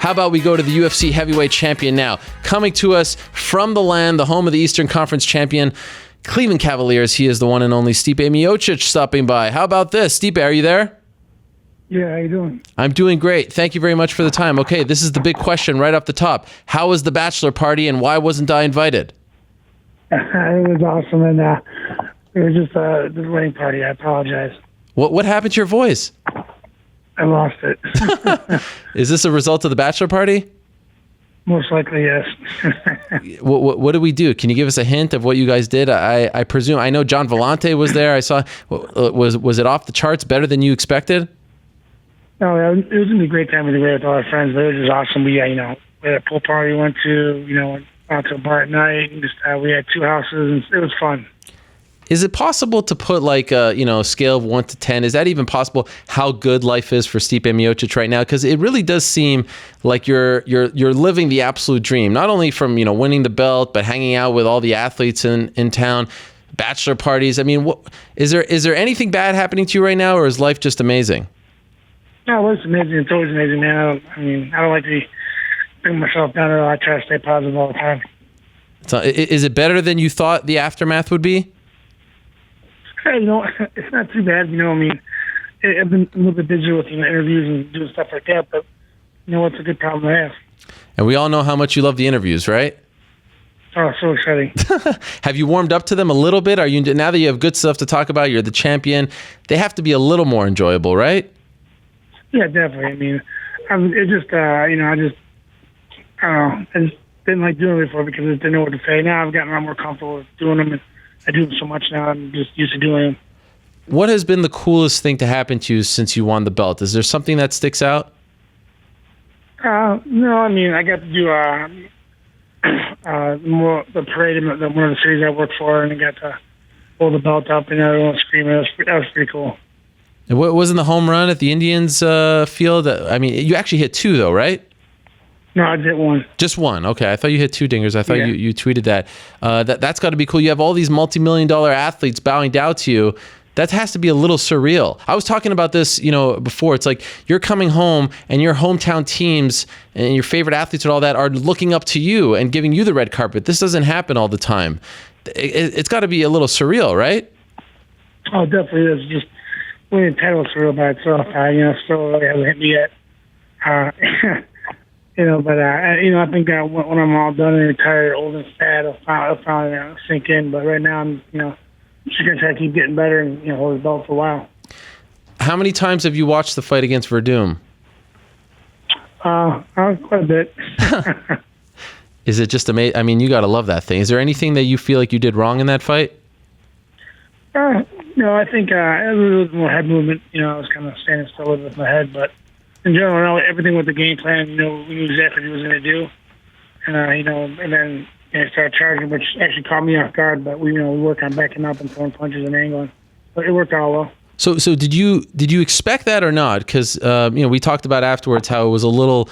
How about we go to the UFC heavyweight champion now? Coming to us from the land, the home of the Eastern Conference champion, Cleveland Cavaliers. He is the one and only Stipe Miocic stopping by. How about this? Stipe, are you there? Yeah, how you doing? I'm doing great. Thank you very much for the time. Okay, this is the big question right off the top. How was the bachelor party and why wasn't I invited? It was awesome, and it was just the wedding party. I apologize. What happened to your voice? I lost it. Is this a result of the bachelor party? Most likely, yes. What did we do? Can you give us a hint of what you guys did? I presume, I know John Vellante was there. I saw, was it off the charts, better than you expected? No, it was going to be a great time to be with all our friends. But it was just awesome. We had a pool party we went to, out to a bar at night. And just we had 2 houses, and it was fun. Is it possible to put like a scale of 1 to 10? Is that even possible? How good life is for Stipe Miocic right now? Because it really does seem like you're living the absolute dream. Not only from winning the belt, but hanging out with all the athletes in town, bachelor parties. I mean, is there anything bad happening to you right now, or is life just amazing? No, it's amazing. It's always amazing, man. I don't like to bring myself down at all. I try to stay positive all the time. So, is it better than you thought the aftermath would be? Hey, it's not too bad. I've been a little bit busy with interviews and doing stuff like that, but it's a good problem to have. And we all know how much you love the interviews, right? Oh, so exciting. Have you warmed up to them a little bit? Are you, now that you have good stuff to talk about, you're the champion, they have to be a little more enjoyable, right? Yeah, definitely. It just, I don't know. I just didn't like doing it before because I didn't know what to say. Now I've gotten a lot more comfortable with doing them, and I do them so much now. I'm just used to doing them. What has been the coolest thing to happen to you since you won the belt? Is there something that sticks out? No, I got to do more the parade in one of the cities I work for, and I got to hold the belt up and everyone screaming. That was pretty cool. And what wasn't the home run at the Indians field? You actually hit 2 though, right? No, I did 1. Just 1. Okay, I thought you hit 2 dingers. I thought you tweeted that. That's got to be cool. You have all these multi-million-dollar athletes bowing down to you. That has to be a little surreal. I was talking about this, before. It's like you're coming home and your hometown teams and your favorite athletes and all that are looking up to you and giving you the red carpet. This doesn't happen all the time. It's got to be a little surreal, right? Oh, it definitely is. Just winning titles surreal by itself. Still really hasn't hit me yet. But I think that when I'm all done and retired, old and fat, I'll finally sink in. But right now, I'm just gonna try to keep getting better and hold the belt for a while. How many times have you watched the fight against Werdum? Quite a bit. Is it just amazing? You got to love that thing. Is there anything that you feel like you did wrong in that fight? No, I think it was more head movement. I was kind of standing still with my head, but in general, everything with the game plan, we knew exactly what he was going to do. And, and then I started charging, which actually caught me off guard, but we worked on backing up and throwing punches and angling. But it worked out well. So did you expect that or not? Because, we talked about afterwards how it was a little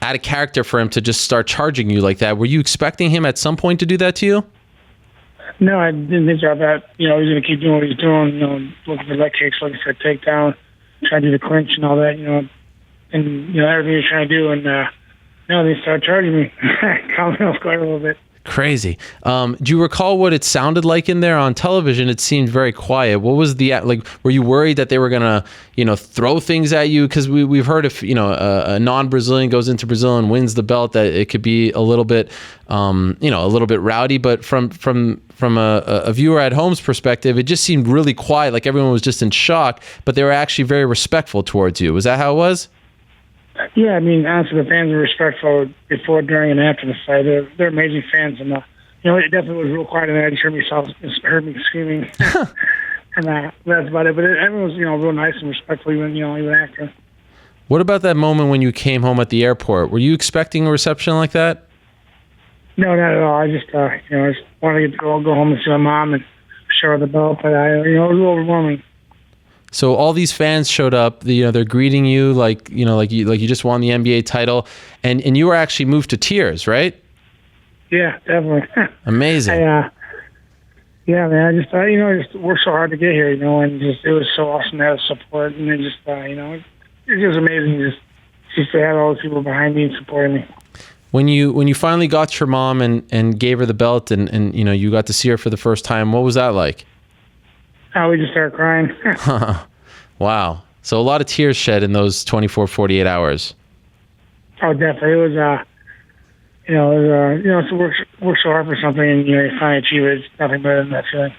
out of character for him to just start charging you like that. Were you expecting him at some point to do that to you? No, I didn't think so. I thought, he was going to keep doing what he's doing, looking for leg kicks, looking for a takedown, trying to do the clinch and all that, and, everything he was trying to do. And, they started charging me. Calmed me off quite a little bit. Crazy. Do you recall what it sounded like in there on television? It seemed very quiet. What was were you worried that they were going to, throw things at you? Because we've heard if, a non-Brazilian goes into Brazil and wins the belt, that it could be a little bit, a little bit rowdy. But from a viewer at home's perspective, it just seemed really quiet. Like everyone was just in shock, but they were actually very respectful towards you. Was that how it was? Yeah, honestly, the fans were respectful before, during, and after the fight. They're amazing fans, and it definitely was real quiet, and I just heard me screaming, and that's about it. But everyone was, real nice and respectful, even after. What about that moment when you came home at the airport? Were you expecting a reception like that? No, not at all. I just, I just wanted to go home and see my mom and show her the belt, but it was a little overwhelming. So all these fans showed up. They're greeting you like you just won the NBA title, and you were actually moved to tears, right? Yeah, definitely. Amazing. Yeah, man. I just just worked so hard to get here, and just it was so awesome to have support, and then just it's just amazing to just just to have all those people behind me and supporting me. When you finally got your mom and gave her the belt and you got to see her for the first time, what was that like? We just started crying. Wow. So a lot of tears shed in those 24, 48 hours. Oh, definitely. It was, to work so hard for something and, you finally achieve it. It's nothing better than that feeling.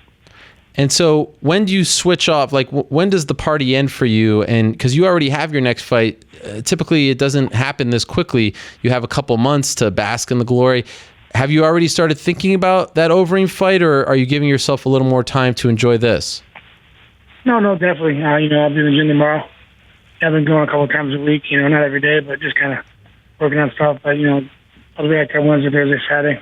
And so when do you switch off? Like, when does the party end for you? And because you already have your next fight, typically it doesn't happen this quickly. You have a couple months to bask in the glory. Have you already started thinking about that Overeem fight, or are you giving yourself a little more time to enjoy this? No, definitely. I'll be in the gym tomorrow. I've been going a couple of times a week, not every day, but just kind of working on stuff. But, I'll be back on Wednesday, Thursday, Friday.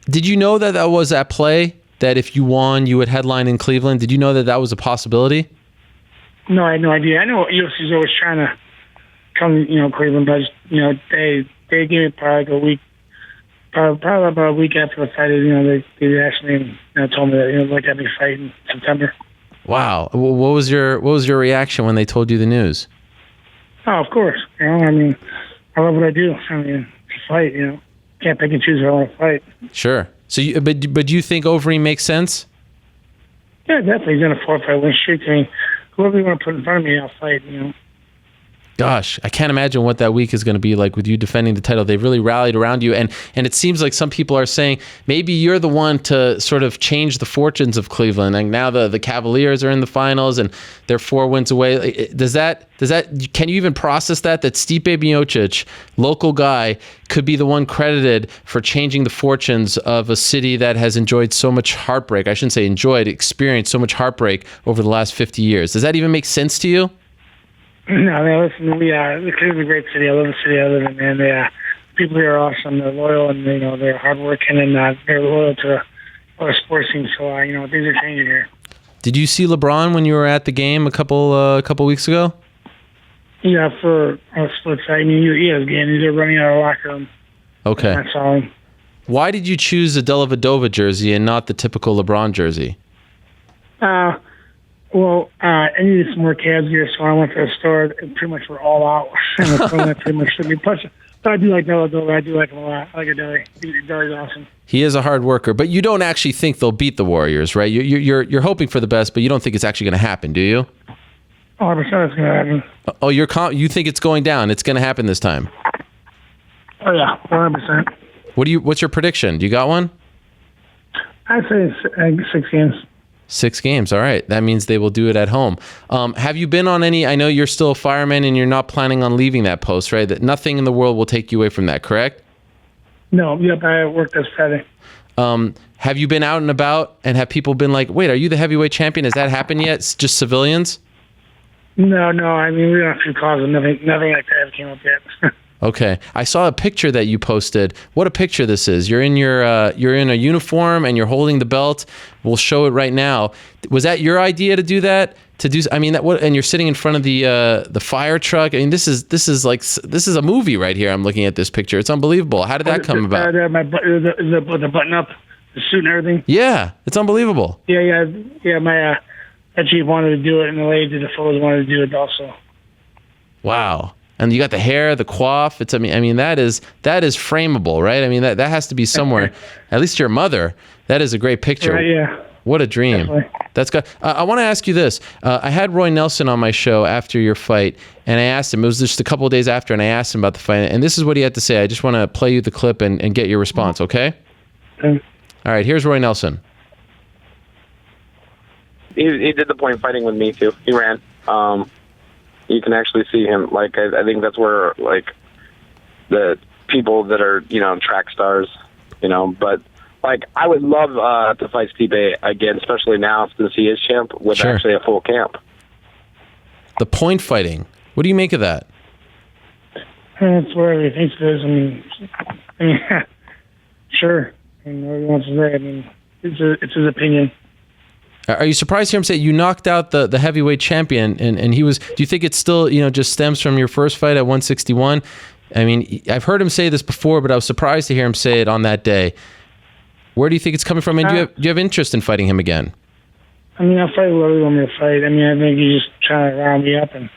Did you know that was at play? That if you won, you would headline in Cleveland? Did you know that was a possibility? No, I had no idea. I know UFC's always trying to come, Cleveland, but, they gave me probably like a week, probably about a week after the fight, they asked me and told me that, they'd like to have me fight in September. Wow. What was your reaction when they told you the news? Oh, of course. I love what I do. To fight, can't pick and choose who I want to fight. Sure. So, but do you think Overeem makes sense? Yeah, definitely. He's in a 4-fight win streak. Whoever you want to put in front of me, I'll fight. Gosh, I can't imagine what that week is going to be like with you defending the title. They've really rallied around you, and it seems like some people are saying maybe you're the one to sort of change the fortunes of Cleveland. Like now the Cavaliers are in the finals and they're 4 wins away. Does that? Can you even process that Stipe Miocic, local guy, could be the one credited for changing the fortunes of a city that has enjoyed so much heartbreak? I shouldn't say enjoyed, experienced so much heartbreak over the last 50 years. Does that even make sense to you? No, listen, Cleveland's a great city. I love the city I live in, man. The people here are awesome. They're loyal and, they're hardworking and they're loyal to our sports team. So, things are changing here. Did you see LeBron when you were at the game a couple weeks ago? Yeah, for a split second. He has games. He's running out of the locker room. Okay. I saw him. Why did you choose a Dellavedova jersey and not the typical LeBron jersey? Well, I needed some more Cavs gear, so I went to the store and pretty much were all out. And that pretty much took me. Plus, but I do like Dellavedova. I do like him a lot. I like Deli. Deli's awesome. He is a hard worker, but you don't actually think they'll beat the Warriors, right? You're hoping for the best, but you don't think it's actually going to happen, do you? 100% it's going to happen. Oh, you think it's going down? It's going to happen this time? Oh yeah, 100%. What's your prediction? Do you got one? I'd say 6 games. 6 games. All right. That means they will do it at home. Have you been on any? I know you're still a fireman and you're not planning on leaving that post, right? That nothing in the world will take you away from that, correct? No. Yep. I work this Friday. Have you been out and about and have people been like, wait, are you the heavyweight champion? Has that happened yet? It's just civilians? No. I mean, we don't have a few calls and nothing like that came up yet. Okay. I saw a picture that you posted. What a picture this is. You're in you're in a uniform and you're holding the belt. We'll show it right now. Was that your idea to do that? And you're sitting in front of the fire truck. I mean, this is a movie right here. I'm looking at this picture. It's unbelievable. How did that come about? The button up, the suit and everything. Yeah, it's unbelievable. Yeah. My chief wanted to do it, and the lady the photos wanted to do it also. Wow. And you got the hair, the coif. That is frameable, right? I mean, that has to be somewhere. At least your mother. That is a great picture. Right, yeah. What a dream. Definitely. That's good. I want to ask you this. I had Roy Nelson on my show after your fight, and I asked him. It was just a couple of days after, and I asked him about the fight. And this is what he had to say. I just want to play you the clip and get your response. Okay? Okay. All right. Here's Roy Nelson. He did the point fighting with me too. He ran. You can actually see him. Like I think that's where like the people that are track stars, but like I would love to fight Stipe again, especially now since he is champ with Sure. actually a full camp. The point fighting. What do you make of that? That's whatever he thinks it is. I mean, sure. What he wants to say. I mean, it's his opinion. Are you surprised to hear him say you knocked out the heavyweight champion and he was? Do you think it still just stems from your first fight at 161? I mean, I've heard him say this before, but I was surprised to hear him say it on that day. Where do you think it's coming from? And do you have interest in fighting him again? I mean, I'll fight whoever you want me to fight. I mean, I think he's just trying to round me up and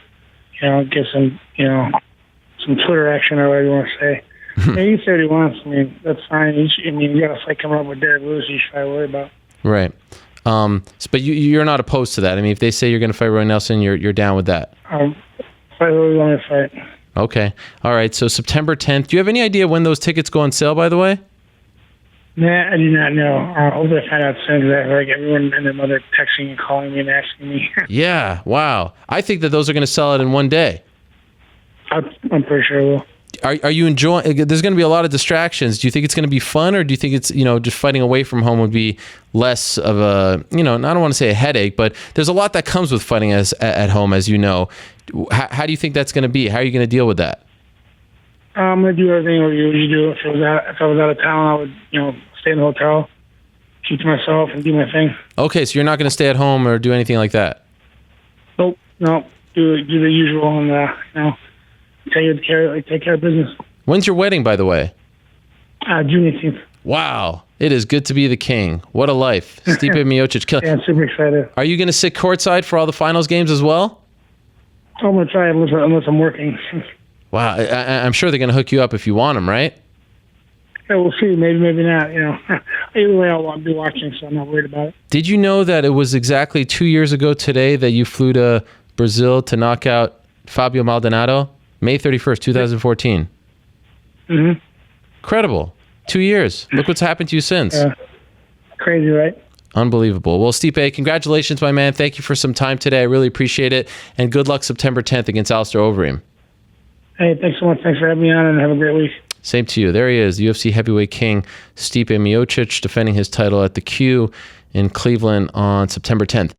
get some some Twitter action or whatever you want to say. Yeah, he said he wants. I mean, that's fine. You got a fight coming up with Derek Lewis you should probably worry about. Right. But you're not opposed to that. I mean, if they say you're going to fight Roy Nelson, you're down with that. Fight who we want to fight. Okay. All right. So September 10th. Do you have any idea when those tickets go on sale, by the way? Nah, I do not know. Hopefully I find out soon because I have like everyone and their mother texting and calling me and asking me. Yeah. Wow. I think that those are going to sell out in one day. I'm pretty sure I will. Are you enjoying? There's going to be a lot of distractions. Do you think it's going to be fun, or do you think it's just fighting away from home would be less of a I don't want to say a headache, but there's a lot that comes with fighting at home, as you know. How do you think that's going to be? How are you going to deal with that? I'm going to do everything what you usually do. If I was out of town, I would stay in the hotel, keep to myself, and do my thing. Okay, so you're not going to stay at home or do anything like that? Nope. No. Do the usual and take care of business. When's your wedding, by the way? June 18th. Wow. It is good to be the king. What a life. Stipe Miocic. Yeah, I'm super excited. Are you going to sit courtside for all the finals games as well? I'm going to try unless I'm working. Wow. I'm sure they're going to hook you up if you want them, right? Yeah, we'll see. Maybe not. Either way, I'll be watching, so I'm not worried about it. Did you know that it was exactly 2 years ago today that you flew to Brazil to knock out Fabio Maldonado? May 31st, 2014. Mm-hmm. Incredible. 2 years. Look what's happened to you since. Crazy, right? Unbelievable. Well, Stipe, congratulations, my man. Thank you for some time today. I really appreciate it. And good luck September 10th against Alistair Overeem. Hey, thanks so much. Thanks for having me on, and have a great week. Same to you. There he is, the UFC heavyweight king, Stipe Miocic, defending his title at the Q in Cleveland on September 10th.